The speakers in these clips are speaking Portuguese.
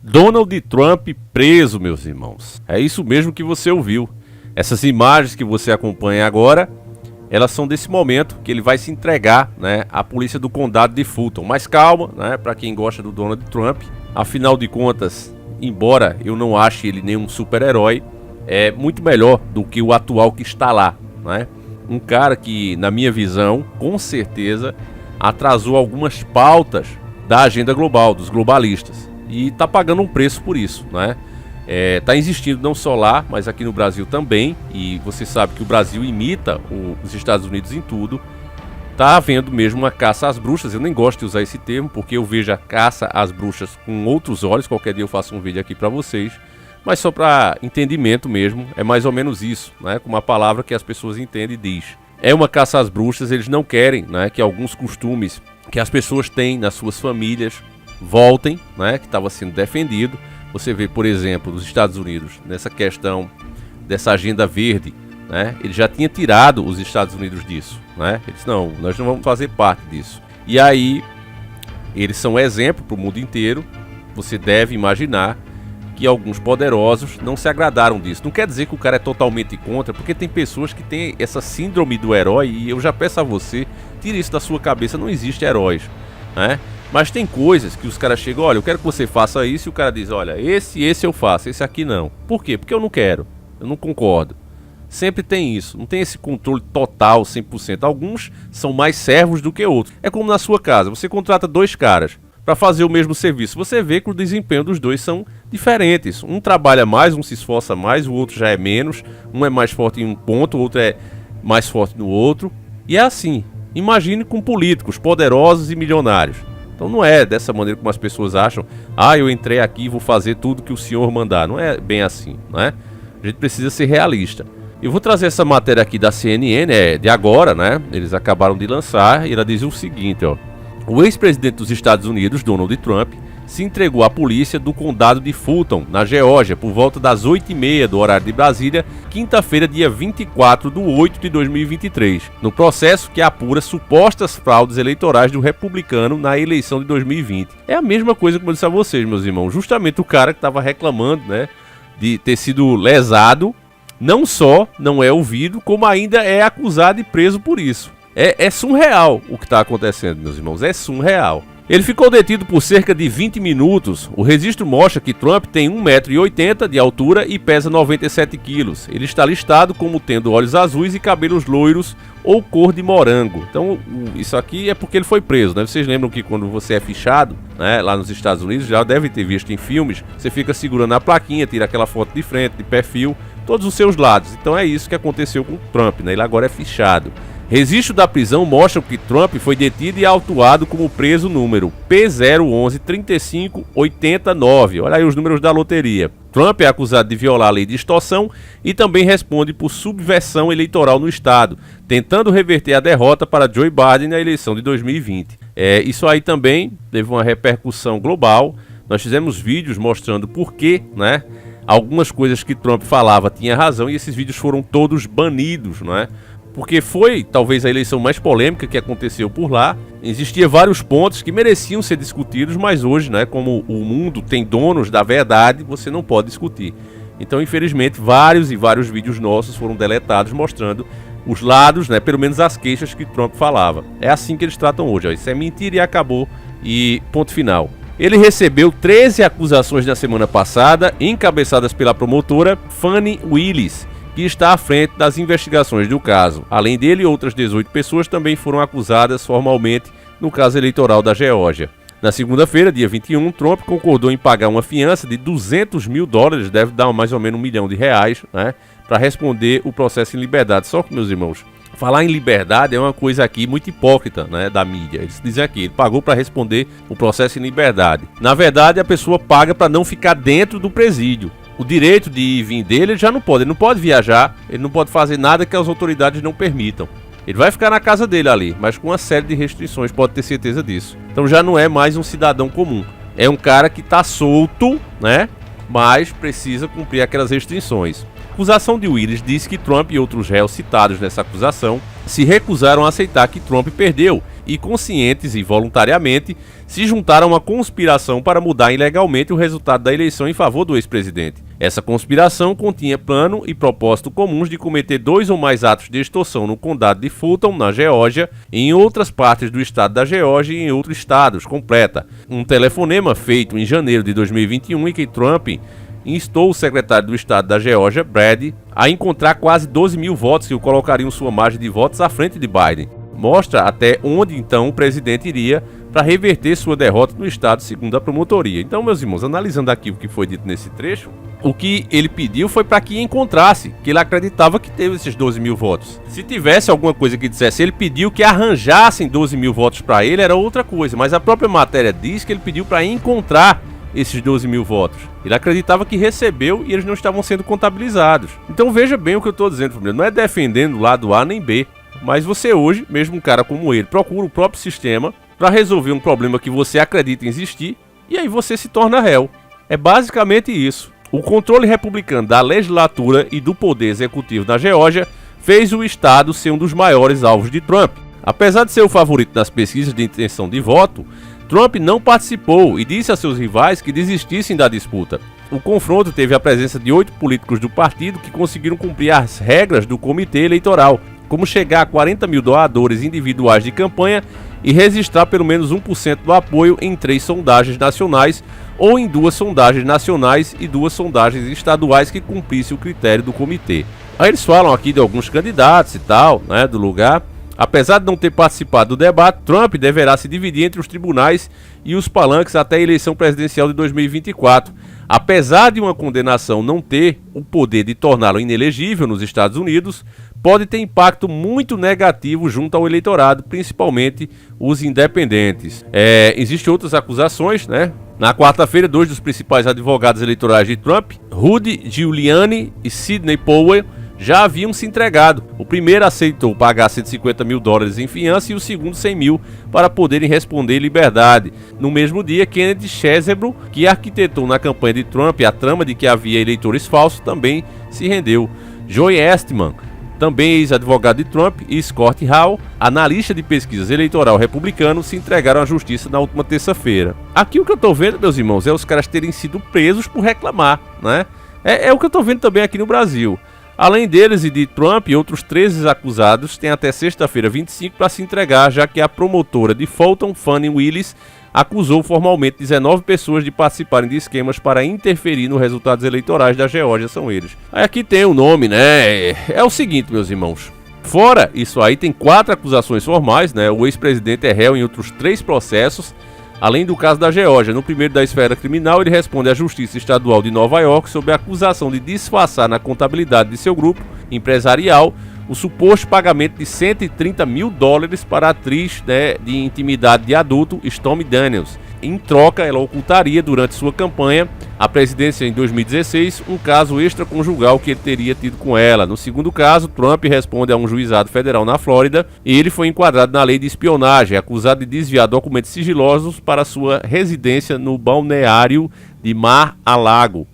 Donald Trump preso, meus irmãos. É isso mesmo que você ouviu. Essas imagens que você acompanha agora, elas são desse momento que ele vai se entregar, né, à polícia do condado de Fulton. Mas calma, né, para quem gosta do Donald Trump. Afinal de contas, embora eu não ache ele nenhum super-herói, é muito melhor do que o atual que está lá, né? Um cara que, na minha visão, com certeza atrasou algumas pautas da agenda global, dos globalistas. E tá pagando um preço por isso, né? Tá existindo não só lá, mas aqui no Brasil também. E você sabe que o Brasil imita os Estados Unidos em tudo. Tá havendo mesmo uma caça às bruxas. Eu nem gosto de usar esse termo, porque eu vejo a caça às bruxas com outros olhos. Qualquer dia eu faço um vídeo aqui pra vocês. Mas só para entendimento mesmo, é mais ou menos isso, né? Com uma palavra que as pessoas entendem e diz. É uma caça às bruxas, eles não querem, né, que alguns costumes que as pessoas têm nas suas famílias voltem, né, que estava sendo defendido. Você vê, por exemplo, nos Estados Unidos, nessa questão dessa agenda verde, né, ele já tinha tirado os Estados Unidos disso, né? Ele disse, não, nós não vamos fazer parte disso. E aí, eles são exemplo para o mundo inteiro. Você deve imaginar que alguns poderosos não se agradaram disso. Não quer dizer que o cara é totalmente contra, porque tem pessoas que têm essa síndrome do herói, e eu já peço a você, tire isso da sua cabeça, não existe heróis, né? Mas tem coisas que os caras chegam, olha, eu quero que você faça isso, e o cara diz, olha, esse eu faço, esse aqui não. Por quê? Porque eu não quero, eu não concordo. Sempre tem isso, não tem esse controle total, 100%. Alguns são mais servos do que outros. É como na sua casa, você contrata dois caras para fazer o mesmo serviço. Você vê que o desempenho dos dois são diferentes. Um trabalha mais, um se esforça mais, o outro já é menos. Um é mais forte em um ponto, o outro é mais forte no outro. E é assim. Imagine com políticos poderosos e milionários. Então não é dessa maneira como as pessoas acham. Ah, eu entrei aqui e vou fazer tudo que o senhor mandar. Não é bem assim, né? A gente precisa ser realista. Eu vou trazer essa matéria aqui da CNN, de agora, né? Eles acabaram de lançar e ela diz o seguinte, ó. O ex-presidente dos Estados Unidos, Donald Trump, se entregou à polícia do condado de Fulton, na Geórgia, por volta das 8h30 do horário de Brasília, quinta-feira, dia 24 de 8 de 2023, no processo que apura supostas fraudes eleitorais do republicano na eleição de 2020. É a mesma coisa que eu disse a vocês, meus irmãos. Justamente o cara que estava reclamando, né, de ter sido lesado, não só não é ouvido, como ainda é acusado e preso por isso. É surreal o que está acontecendo, meus irmãos, é surreal. Ele ficou detido por cerca de 20 minutos. O registro mostra que Trump tem 1,80 m de altura e pesa 97 quilos. Ele está listado como tendo olhos azuis e cabelos loiros ou cor de morango. Então, isso aqui é porque ele foi preso, né? Vocês lembram que quando você é fichado, né, lá nos Estados Unidos, já deve ter visto em filmes, você fica segurando a plaquinha, tira aquela foto de frente, de perfil, todos os seus lados. Então é isso que aconteceu com Trump, né? Ele agora é fichado. Registro da prisão mostra que Trump foi detido e autuado como preso número P011-3589. Olha aí os números da loteria. Trump é acusado de violar a lei de extorsão e também responde por subversão eleitoral no estado, tentando reverter a derrota para Joe Biden na eleição de 2020. Isso aí também teve uma repercussão global. Nós fizemos vídeos mostrando por que, né, algumas coisas que Trump falava tinha razão, e esses vídeos foram todos banidos, né? Porque foi talvez a eleição mais polêmica que aconteceu por lá. Existia vários pontos que mereciam ser discutidos, mas hoje, né, como o mundo tem donos da verdade, você não pode discutir. Então, infelizmente, vários vídeos nossos foram deletados mostrando os lados, né, pelo menos as queixas que Trump falava. É assim que eles tratam hoje, ó. Isso é mentira e acabou, e ponto final. Ele recebeu 13 acusações na semana passada, encabeçadas pela promotora Fani Willis, que está à frente das investigações do caso. Além dele, outras 18 pessoas também foram acusadas formalmente no caso eleitoral da Geórgia. Na segunda-feira, dia 21, Trump concordou em pagar uma fiança de $200 mil, deve dar mais ou menos R$1 milhão, né, para responder o processo em liberdade. Só que, meus irmãos, falar em liberdade é uma coisa aqui muito hipócrita, né, da mídia. Eles dizem aqui, ele pagou para responder o processo em liberdade. Na verdade, a pessoa paga para não ficar dentro do presídio. O direito de ir e vir dele, ele já não pode. Ele não pode viajar, ele não pode fazer nada que as autoridades não permitam. Ele vai ficar na casa dele ali, mas com uma série de restrições, pode ter certeza disso. Então já não é mais um cidadão comum. É um cara que está solto, né? Mas precisa cumprir aquelas restrições. A acusação de Willis diz que Trump e outros réus citados nessa acusação se recusaram a aceitar que Trump perdeu e conscientes e voluntariamente se juntaram a uma conspiração para mudar ilegalmente o resultado da eleição em favor do ex-presidente. Essa conspiração continha plano e propósito comuns de cometer 2 ou mais atos de extorsão no condado de Fulton, na Geórgia, em outras partes do estado da Geórgia e em outros estados, completa um telefonema feito em janeiro de 2021 em que Trump instou o secretário do estado da Geórgia, Brady, a encontrar quase 12 mil votos que o colocariam sua margem de votos à frente de Biden. Mostra até onde então o presidente iria para reverter sua derrota no estado, segundo a promotoria. Então, meus irmãos, analisando aqui o que foi dito nesse trecho, o que ele pediu foi para que encontrasse, que ele acreditava que teve esses 12 mil votos. Se tivesse alguma coisa que dissesse, ele pediu que arranjassem 12 mil votos para ele, era outra coisa. Mas a própria matéria diz que ele pediu para encontrar esses 12 mil votos. Ele acreditava que recebeu e eles não estavam sendo contabilizados. Então veja bem o que eu estou dizendo, família. Não é defendendo o lado A nem B. Mas você hoje, mesmo um cara como ele, procura o próprio sistema para resolver um problema que você acredita existir e aí você se torna réu. É basicamente isso. O controle republicano da legislatura e do poder executivo na Geórgia fez o estado ser um dos maiores alvos de Trump. Apesar de ser o favorito nas pesquisas de intenção de voto, Trump não participou e disse a seus rivais que desistissem da disputa. O confronto teve a presença de 8 políticos do partido que conseguiram cumprir as regras do comitê eleitoral, como chegar a 40 mil doadores individuais de campanha e registrar pelo menos 1% do apoio em 3 sondagens nacionais ou em 2 sondagens nacionais e 2 sondagens estaduais que cumprissem o critério do comitê. Aí eles falam aqui de alguns candidatos e tal, né, do lugar. Apesar de não ter participado do debate, Trump deverá se dividir entre os tribunais e os palanques até a eleição presidencial de 2024. Apesar de uma condenação não ter o poder de torná-lo inelegível nos Estados Unidos, pode ter impacto muito negativo junto ao eleitorado, principalmente os independentes. Existem outras acusações, né? Na quarta-feira, 2 dos principais advogados eleitorais de Trump, Rudy Giuliani e Sidney Powell, já haviam se entregado. O primeiro aceitou pagar 150 mil dólares em fiança e o segundo 100 mil para poderem responder em liberdade. No mesmo dia, Kennedy Chesebro, que arquitetou na campanha de Trump a trama de que havia eleitores falsos, também se rendeu. Joe Eastman, também ex-advogado de Trump, e Scott Hall, analista de pesquisas eleitoral republicano, se entregaram à justiça na última terça-feira. Aqui o que eu estou vendo, meus irmãos, é os caras terem sido presos por reclamar, né? É o que eu estou vendo também aqui no Brasil. Além deles e de Trump, outros 13 acusados têm até sexta-feira 25 para se entregar, já que a promotora de Fulton, Fani Willis, acusou formalmente 19 pessoas de participarem de esquemas para interferir nos resultados eleitorais da Geórgia, são eles. Aí aqui tem o nome, né? É o seguinte, meus irmãos. Fora isso aí, tem 4 acusações formais, né? O ex-presidente é réu em outros 3 processos, além do caso da Geórgia. No primeiro da esfera criminal, ele responde à Justiça Estadual de Nova York sobre a acusação de disfarçar na contabilidade de seu grupo empresarial o suposto pagamento de 130 mil dólares para a atriz, né, de intimidade de adulto Stormy Daniels. Em troca, ela ocultaria durante sua campanha à presidência em 2016 um caso extraconjugal que ele teria tido com ela. No segundo caso, Trump responde a um juizado federal na Flórida e ele foi enquadrado na lei de espionagem, acusado de desviar documentos sigilosos para sua residência no balneário de Mar-a-Lago.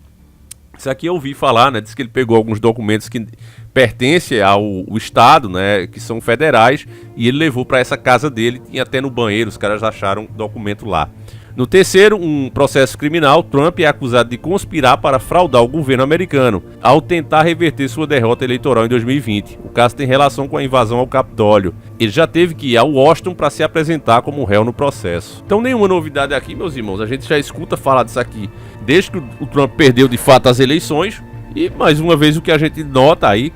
Isso aqui eu ouvi falar, né? Diz que ele pegou alguns documentos que pertencem ao estado, né? Que são federais, e ele levou para essa casa dele. Tinha até no banheiro, os caras acharam documento lá. No terceiro, um processo criminal, Trump é acusado de conspirar para fraudar o governo americano ao tentar reverter sua derrota eleitoral em 2020. O caso tem relação com a invasão ao Capitólio. Ele já teve que ir a Washington para se apresentar como réu no processo. Então, nenhuma novidade aqui, meus irmãos. A gente já escuta falar disso aqui desde que o Trump perdeu de fato as eleições. E, mais uma vez, o que a gente nota aí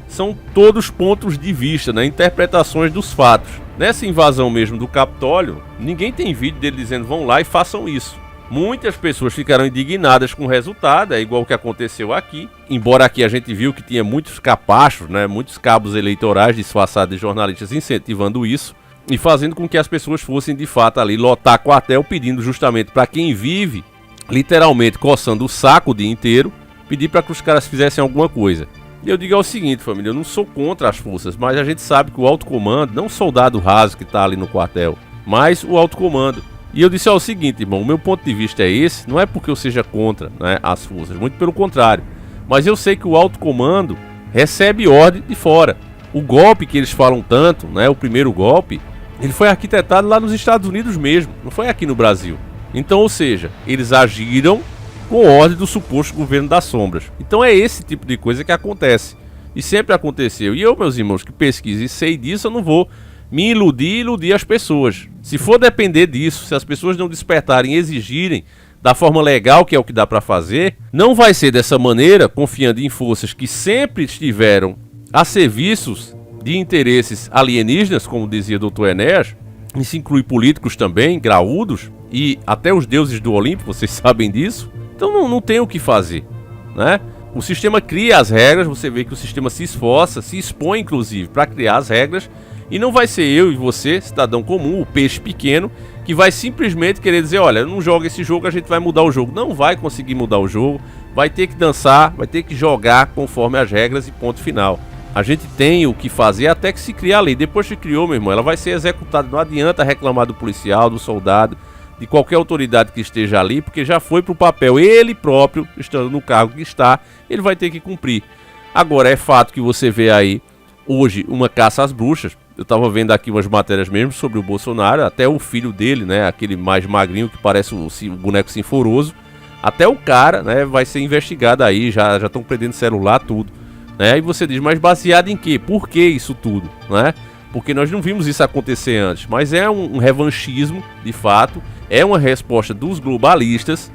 são todos pontos de vista, né? Interpretações dos fatos. Nessa invasão mesmo do Capitólio, ninguém tem vídeo dele dizendo vão lá e façam isso. Muitas pessoas ficaram indignadas com o resultado, é igual o que aconteceu aqui. Embora aqui a gente viu que tinha muitos capachos, né? Muitos cabos eleitorais disfarçados de jornalistas incentivando isso e fazendo com que as pessoas fossem de fato ali lotar quartel, pedindo justamente para quem vive, literalmente coçando o saco o dia inteiro, pedir para que os caras fizessem alguma coisa. E eu digo o seguinte, família, eu não sou contra as forças, mas a gente sabe que o alto comando, não o soldado raso que está ali no quartel, mas o alto comando. E eu disse o seguinte, irmão, o meu ponto de vista é esse, não é porque eu seja contra, né, as forças, muito pelo contrário. Mas eu sei que o alto comando recebe ordem de fora. O golpe que eles falam tanto, né, o primeiro golpe, ele foi arquitetado lá nos Estados Unidos mesmo, não foi aqui no Brasil. Então, ou seja, eles agiram com ordem do suposto governo das sombras. Então é esse tipo de coisa que acontece. E sempre aconteceu. E eu, meus irmãos, que pesquiso e sei disso, eu não vou me iludir e iludir as pessoas. Se for depender disso, se as pessoas não despertarem e exigirem da forma legal, que é o que dá para fazer, não vai ser dessa maneira, confiando em forças que sempre estiveram a serviços de interesses alienígenas, como dizia Dr. Enéas. Isso inclui políticos também, graúdos, e até os deuses do Olimpo, vocês sabem disso. Então não tem o que fazer, né? O sistema cria as regras, você vê que o sistema se esforça, se expõe inclusive para criar as regras, e não vai ser eu e você, cidadão comum, o peixe pequeno, que vai simplesmente querer dizer, olha, não joga esse jogo, a gente vai mudar o jogo. Não vai conseguir mudar o jogo, vai ter que dançar, vai ter que jogar conforme as regras e ponto final. A gente tem o que fazer até que se crie a lei. Depois que criou, meu irmão, ela vai ser executada. Não adianta reclamar do policial, do soldado, de qualquer autoridade que esteja ali, porque já foi para o papel. Ele próprio, estando no cargo que está, ele vai ter que cumprir. Agora, é fato que você vê aí, hoje, uma caça às bruxas. Eu estava vendo aqui umas matérias mesmo sobre o Bolsonaro, até o filho dele, né, aquele mais magrinho que parece o boneco sinforoso. Até o cara, né, vai ser investigado aí, já estão prendendo celular, tudo. Né? E você diz, mas baseado em quê? Por que isso tudo? Né? Porque nós não vimos isso acontecer antes. Mas é um revanchismo, de fato. É uma resposta dos globalistas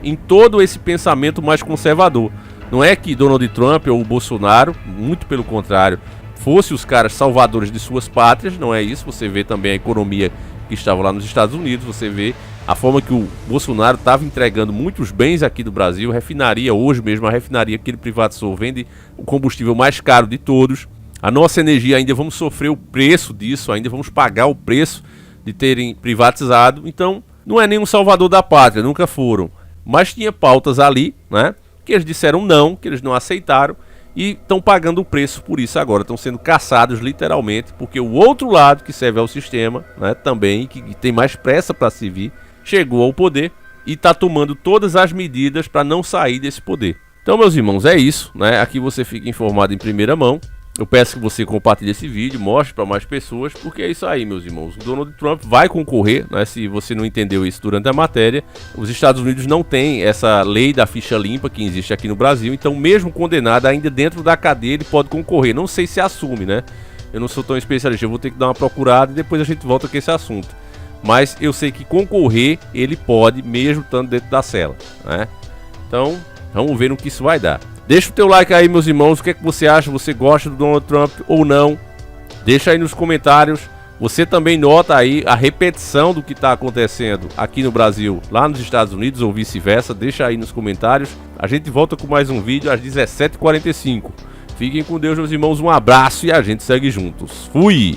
em todo esse pensamento mais conservador. Não é que Donald Trump ou o Bolsonaro, muito pelo contrário, fossem os caras salvadores de suas pátrias. Não é isso. Você vê também a economia que estava lá nos Estados Unidos. Você vê a forma que o Bolsonaro estava entregando muitos bens aqui do Brasil. Refinaria, hoje mesmo, a refinaria que ele privatizou, vende o combustível mais caro de todos. A nossa energia, ainda vamos sofrer o preço disso, ainda vamos pagar o preço de terem privatizado. Então, não é nenhum salvador da pátria, nunca foram. Mas tinha pautas ali, né, que eles disseram não, que eles não aceitaram. E estão pagando o preço por isso agora. Estão sendo caçados literalmente, porque o outro lado que serve ao sistema, né, também, que tem mais pressa para se vir, chegou ao poder e está tomando todas as medidas para não sair desse poder. Então, meus irmãos, é isso, né? Aqui você fica informado em primeira mão. Eu peço que você compartilhe esse vídeo, mostre para mais pessoas, porque é isso aí, meus irmãos. O Donald Trump vai concorrer, né? Se você não entendeu isso durante a matéria, os Estados Unidos não têm essa lei da ficha limpa que existe aqui no Brasil, então mesmo condenado, ainda dentro da cadeia, ele pode concorrer. Não sei se assume, né? Eu não sou tão especialista, eu vou ter que dar uma procurada e depois a gente volta com esse assunto. Mas eu sei que concorrer, ele pode, mesmo estando dentro da cela, né? Então, vamos ver no que isso vai dar. Deixa o teu like aí, meus irmãos. O que é que você acha? Você gosta do Donald Trump ou não? Deixa aí nos comentários. Você também nota aí a repetição do que está acontecendo aqui no Brasil, lá nos Estados Unidos ou vice-versa. Deixa aí nos comentários. A gente volta com mais um vídeo às 17h45. Fiquem com Deus, meus irmãos. Um abraço e a gente segue juntos. Fui!